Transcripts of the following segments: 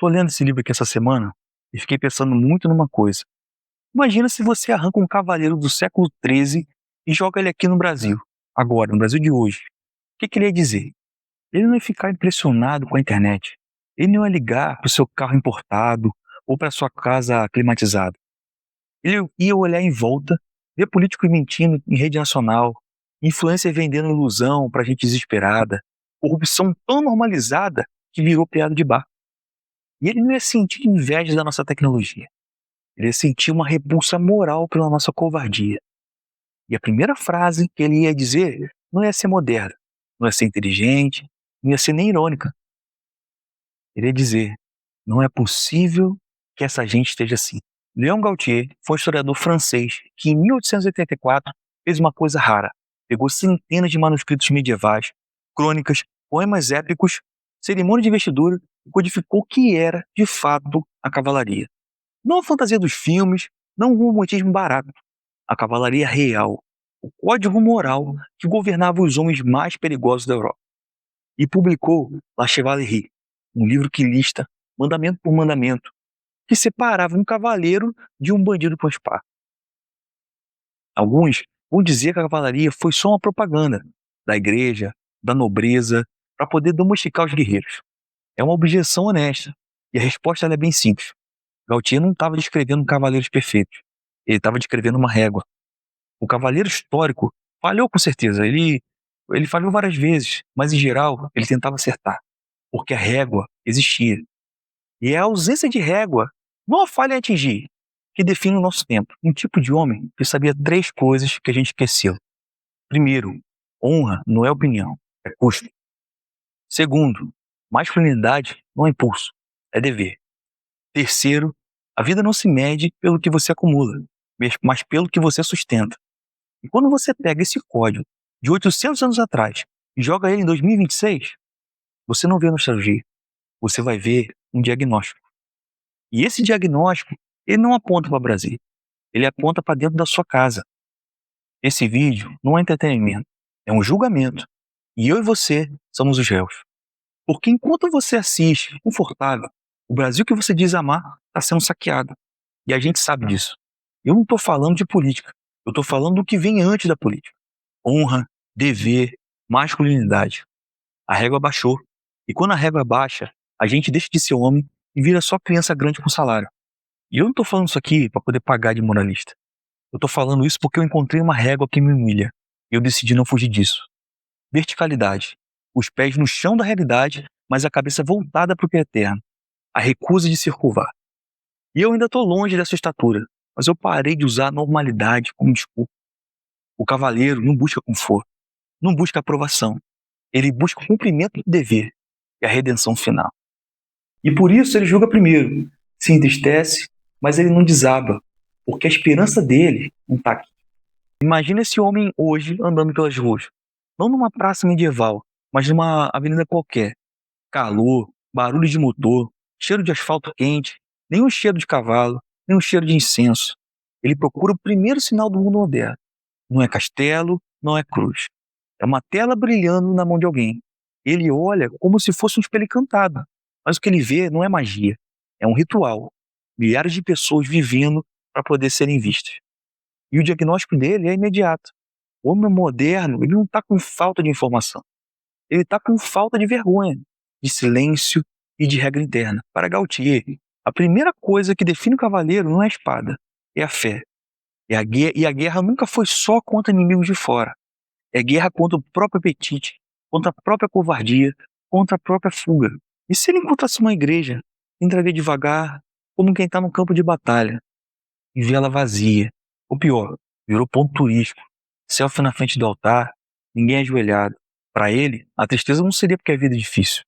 Tô lendo esse livro aqui essa semana e fiquei pensando muito numa coisa. Imagina se você arranca um cavaleiro do século XIII e joga ele aqui no Brasil, agora, no Brasil de hoje. O que ele ia dizer? Ele não ia ficar impressionado com a internet. Ele não ia ligar para o seu carro importado ou para sua casa climatizada. Ele ia olhar em volta, ver políticos mentindo em rede nacional, influência vendendo ilusão para gente desesperada, corrupção tão normalizada que virou piada de bar. E ele não ia sentir inveja da nossa tecnologia. Ele ia sentir uma repulsa moral pela nossa covardia. E a primeira frase que ele ia dizer não ia ser moderna, não ia ser inteligente, não ia ser nem irônica. Ele ia dizer: não é possível que essa gente esteja assim. Léon Gautier foi um historiador francês que, em 1884, fez uma coisa rara. Pegou centenas de manuscritos medievais, crônicas, poemas épicos, cerimônia de investidura e codificou o que era, de fato, a cavalaria. Não a fantasia dos filmes, não o romantismo barato. A cavalaria real, o código moral que governava os homens mais perigosos da Europa. E publicou La Chevalerie, um livro que lista, mandamento por mandamento, que separava um cavaleiro de um bandido com espada. Alguns vão dizer que a cavalaria foi só uma propaganda da igreja, da nobreza, para poder domesticar os guerreiros. É uma objeção honesta, e a resposta é bem simples. Gautier não estava descrevendo cavaleiros perfeitos, ele estava descrevendo uma régua. O cavaleiro histórico falhou com certeza, ele falhou várias vezes, mas em geral ele tentava acertar, porque a régua existia. E é a ausência de régua, não a falha em atingir, que define o nosso tempo. Um tipo de homem que sabia 3 coisas que a gente esqueceu. Primeiro, honra não é opinião, é custo. Segundo, masculinidade não é impulso, é dever. Terceiro, a vida não se mede pelo que você acumula, mas pelo que você sustenta. E quando você pega esse código de 800 anos atrás e joga ele em 2026, você não vê nostalgia, você vai ver um diagnóstico. E esse diagnóstico, ele não aponta para o Brasil, ele aponta para dentro da sua casa. Esse vídeo não é entretenimento, é um julgamento. E eu e você somos os réus. Porque enquanto você assiste, confortável, o Brasil que você diz amar está sendo saqueado. E a gente sabe disso. Eu não estou falando de política, eu estou falando do que vem antes da política. Honra, dever, masculinidade. A régua baixou. E quando a régua baixa, a gente deixa de ser homem e vira só criança grande com salário. E eu não estou falando isso aqui para poder pagar de moralista. Eu estou falando isso porque eu encontrei uma régua que me humilha. E eu decidi não fugir disso. Verticalidade. Os pés no chão da realidade, mas a cabeça voltada para o que é eterno. A recusa de se curvar. E eu ainda estou longe dessa estatura, mas eu parei de usar a normalidade como desculpa. O cavaleiro não busca conforto, não busca aprovação. Ele busca o cumprimento do dever e a redenção final. E por isso ele julga primeiro, se entristece, mas ele não desaba, porque a esperança dele não está aqui. Imagina esse homem hoje andando pelas ruas, não numa praça medieval, mas numa avenida qualquer. Calor, barulho de motor, cheiro de asfalto quente, nenhum cheiro de cavalo, nenhum cheiro de incenso. Ele procura o primeiro sinal do mundo moderno. Não é castelo, não é cruz. É uma tela brilhando na mão de alguém. Ele olha como se fosse um espelho encantado, mas o que ele vê não é magia, é um ritual. Milhares de pessoas vivendo para poder serem vistas. E o diagnóstico dele é imediato. O homem moderno, ele não está com falta de informação. Ele está com falta de vergonha, de silêncio e de regra interna. Para Gautier, a primeira coisa que define o cavaleiro não é a espada, é a fé. E a guerra nunca foi só contra inimigos de fora. É guerra contra o próprio apetite, contra a própria covardia, contra a própria fuga. E se ele encontrasse uma igreja, entraria devagar, como quem está no campo de batalha, e vê ela vazia. Ou pior, virou ponto turístico. Selfie na frente do altar, ninguém ajoelhado. Para ele, a tristeza não seria porque a vida é difícil.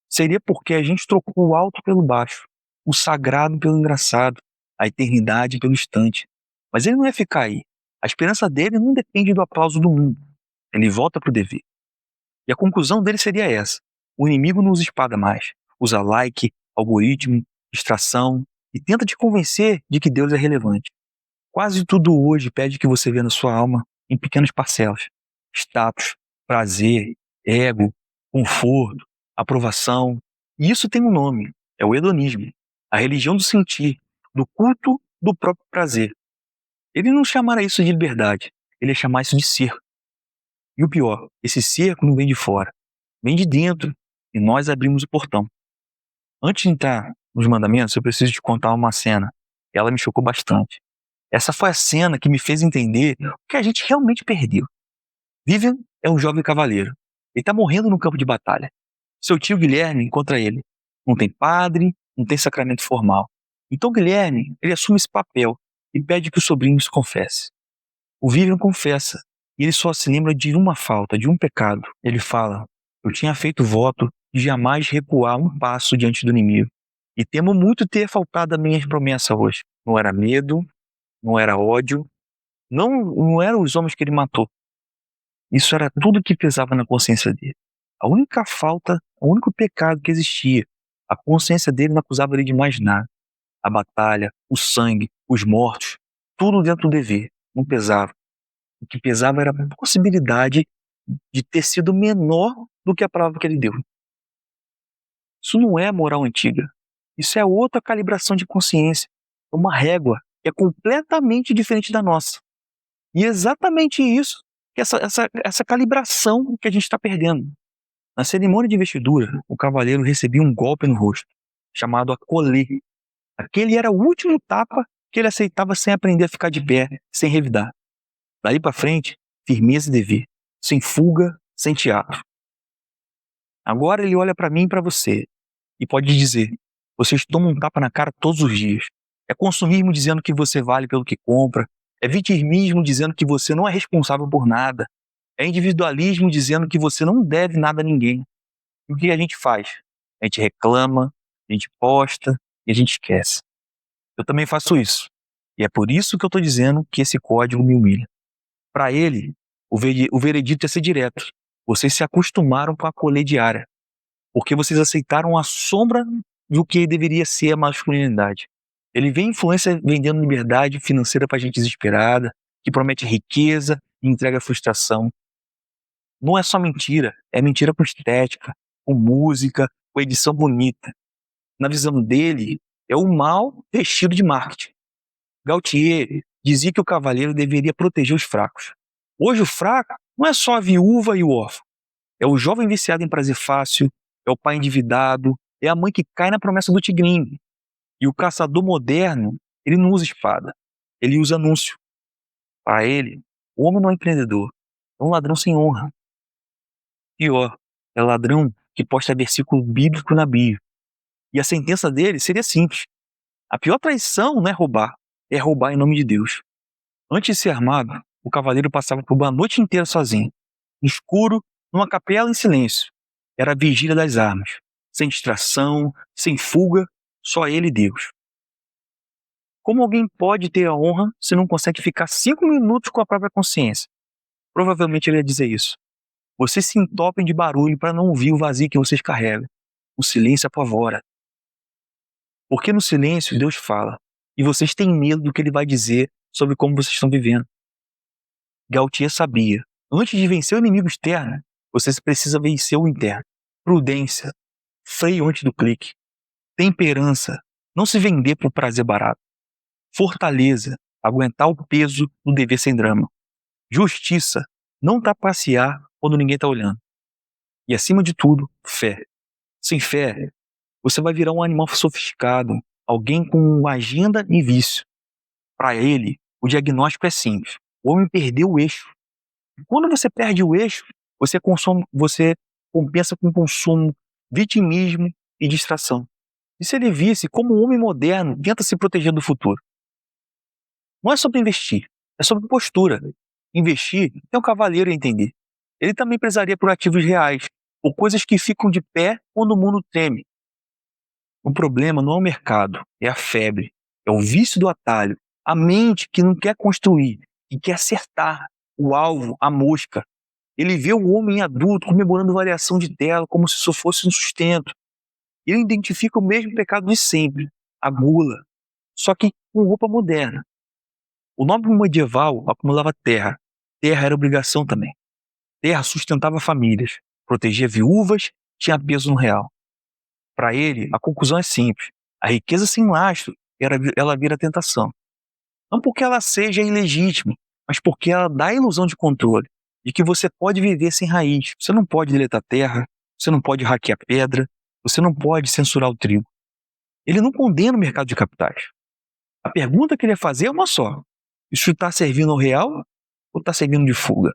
Seria porque a gente trocou o alto pelo baixo, o sagrado pelo engraçado, a eternidade pelo instante. Mas ele não ia ficar aí. A esperança dele não depende do aplauso do mundo. Ele volta para o dever. E a conclusão dele seria essa. O inimigo não usa espada mais. Usa like, algoritmo, distração e tenta te convencer de que Deus é relevante. Quase tudo hoje pede que você vê na sua alma em pequenas parcelas. Status, prazer, ego, conforto, aprovação. E isso tem um nome. É o hedonismo, a religião do sentir, do culto do próprio prazer. Ele não chamará isso de liberdade, ele ia chamar isso de cerco. E o pior, esse cerco não vem de fora, vem de dentro, e nós abrimos o portão. Antes de entrar nos mandamentos, eu preciso te contar uma cena. Ela me chocou bastante. Essa foi a cena que me fez entender o que a gente realmente perdeu. Vivian é um jovem cavaleiro. Ele está morrendo no campo de batalha. Seu tio Guilherme encontra ele. Não tem padre, não tem sacramento formal. Então Guilherme, ele assume esse papel e pede que o sobrinho se confesse. O Vivian confessa, e ele só se lembra de uma falta, de um pecado. Ele fala: eu tinha feito voto de jamais recuar um passo diante do inimigo. E temo muito ter faltado a minha promessa hoje. Não era medo, não era ódio, não eram os homens que ele matou. Isso era tudo que pesava na consciência dele. A única falta, o único pecado que existia, a consciência dele não acusava ele de mais nada. A batalha, o sangue, os mortos, tudo dentro do dever, não pesava. O que pesava era a possibilidade de ter sido menor do que a prova que ele deu. Isso não é moral antiga. Isso é outra calibração de consciência. É uma régua que é completamente diferente da nossa. E é exatamente isso, essa calibração que a gente está perdendo. Na cerimônia de investidura, o cavaleiro recebia um golpe no rosto, chamado acolê. Aquele era o último tapa que ele aceitava sem aprender a ficar de pé, sem revidar. Daí para frente, firmeza e dever, sem fuga, sem teatro. Agora ele olha para mim e para você e pode dizer: vocês tomam um tapa na cara todos os dias. É consumismo dizendo que você vale pelo que compra. É vitimismo dizendo que você não é responsável por nada. É individualismo dizendo que você não deve nada a ninguém. E o que a gente faz? A gente reclama, a gente posta e a gente esquece. Eu também faço isso. E é por isso que eu estou dizendo que esse código me humilha. Para ele, o veredito ia ser direto. Vocês se acostumaram com a colher diária, porque vocês aceitaram a sombra do que deveria ser a masculinidade. Ele vê influência vendendo liberdade financeira para gente desesperada, que promete riqueza e entrega frustração. Não é só mentira, é mentira com estética, com música, com edição bonita. Na visão dele, é o mal vestido de marketing. Gautier dizia que o cavaleiro deveria proteger os fracos. Hoje o fraco não é só a viúva e o órfão. É o jovem viciado em prazer fácil, é o pai endividado, é a mãe que cai na promessa do tigrinho. E o caçador moderno, ele não usa espada, ele usa anúncio. Para ele, o homem não é empreendedor, é um ladrão sem honra. Pior, é ladrão que posta versículo bíblico na bio. E a sentença dele seria simples. A pior traição não é roubar em nome de Deus. Antes de ser armado, o cavaleiro passava por uma noite inteira sozinho, no escuro, numa capela em silêncio. Era a vigília das armas, sem distração, sem fuga, só ele e Deus. Como alguém pode ter a honra se não consegue ficar 5 minutos com a própria consciência? Provavelmente ele ia dizer isso. Vocês se entopem de barulho para não ouvir o vazio que vocês carregam. O silêncio apavora. Porque no silêncio Deus fala, e vocês têm medo do que ele vai dizer sobre como vocês estão vivendo. Gautier sabia, antes de vencer o inimigo externo, você precisa vencer o interno. Prudência, freio antes do clique. Temperança, não se vender por prazer barato. Fortaleza, aguentar o peso do dever sem drama. Justiça, não trapacear quando ninguém está olhando. E acima de tudo, fé. Sem fé, você vai virar um animal sofisticado, alguém com agenda e vício. Para ele, o diagnóstico é simples. O homem perdeu o eixo. Quando você perde o eixo, você compensa com consumo, vitimismo e distração. E se ele visse como o homem moderno tenta se proteger do futuro? Não é sobre investir, é sobre postura. Investir é um cavaleiro a entender. Ele também prezaria por ativos reais, por coisas que ficam de pé quando o mundo treme. O problema não é o mercado, é a febre, é o vício do atalho, a mente que não quer construir e quer acertar o alvo, a mosca. Ele vê o homem adulto comemorando variação de tela como se isso fosse um sustento. Ele identifica o mesmo pecado de sempre, a gula, só que com roupa moderna. O nobre medieval acumulava terra. Terra era obrigação também. Terra sustentava famílias, protegia viúvas, tinha peso no real. Para ele, a conclusão é simples. A riqueza sem lastro, ela vira tentação. Não porque ela seja ilegítima, mas porque ela dá a ilusão de controle, de que você pode viver sem raiz. Você não pode deletar terra, você não pode hackear pedra, você não pode censurar o trigo. Ele não condena o mercado de capitais. A pergunta que ele ia fazer é uma só. Isso está servindo ao real ou está servindo de fuga?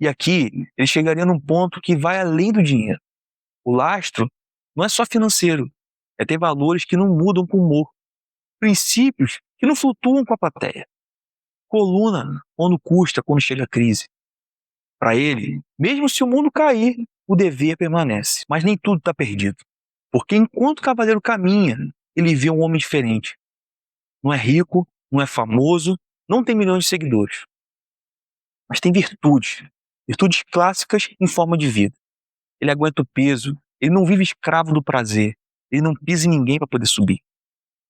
E aqui, ele chegaria num ponto que vai além do dinheiro. O lastro não é só financeiro, é ter valores que não mudam com o humor, princípios que não flutuam com a plateia, coluna quando custa, quando chega a crise. Para ele, mesmo se o mundo cair, o dever permanece, mas nem tudo está perdido. Porque enquanto o cavaleiro caminha, ele vê um homem diferente. Não é rico, não é famoso, não tem milhões de seguidores, mas tem virtudes clássicas em forma de vida. Ele aguenta o peso, ele não vive escravo do prazer, ele não pisa em ninguém para poder subir.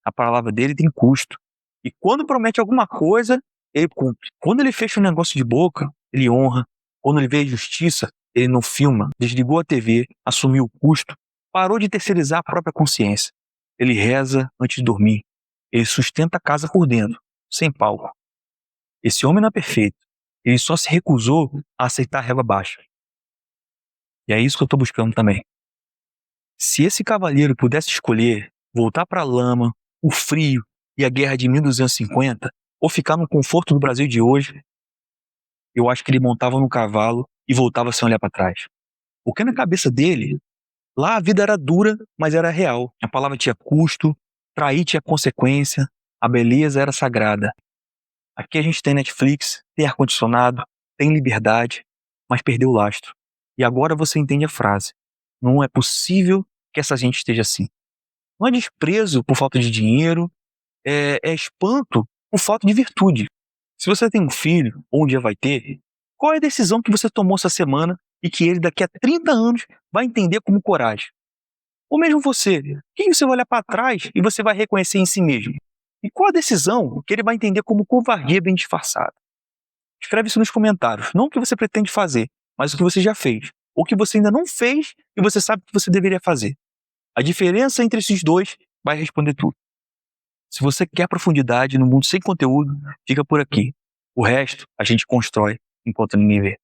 A palavra dele tem custo. E quando promete alguma coisa, ele cumpre. Quando ele fecha um negócio de boca, ele honra. Quando ele vê a justiça, ele não filma, desligou a TV, assumiu o custo, parou de terceirizar a própria consciência. Ele reza antes de dormir. Ele sustenta a casa por dentro, sem palco. Esse homem não é perfeito. Ele só se recusou a aceitar a régua baixa. E é isso que eu estou buscando também. Se esse cavaleiro pudesse escolher voltar para a lama, o frio e a guerra de 1250, ou ficar no conforto do Brasil de hoje, eu acho que ele montava no cavalo e voltava sem olhar para trás. Porque na cabeça dele, lá a vida era dura, mas era real. A palavra tinha custo, trair tinha consequência, a beleza era sagrada. Aqui a gente tem Netflix, tem ar-condicionado, tem liberdade, mas perdeu o lastro. E agora você entende a frase. Não é possível que essa gente esteja assim. Não é desprezo por falta de dinheiro, é espanto por falta de virtude. Se você tem um filho, ou um dia vai ter, qual é a decisão que você tomou essa semana e que ele daqui a 30 anos vai entender como coragem? Ou mesmo você, quem você vai olhar para trás e você vai reconhecer em si mesmo? E qual a decisão que ele vai entender como covardia bem disfarçada? Escreve isso nos comentários, não o que você pretende fazer, mas o que você já fez, ou o que você ainda não fez e você sabe que você deveria fazer. A diferença entre esses dois vai responder tudo. Se você quer profundidade no mundo sem conteúdo, fica por aqui. O resto a gente constrói enquanto ninguém vê.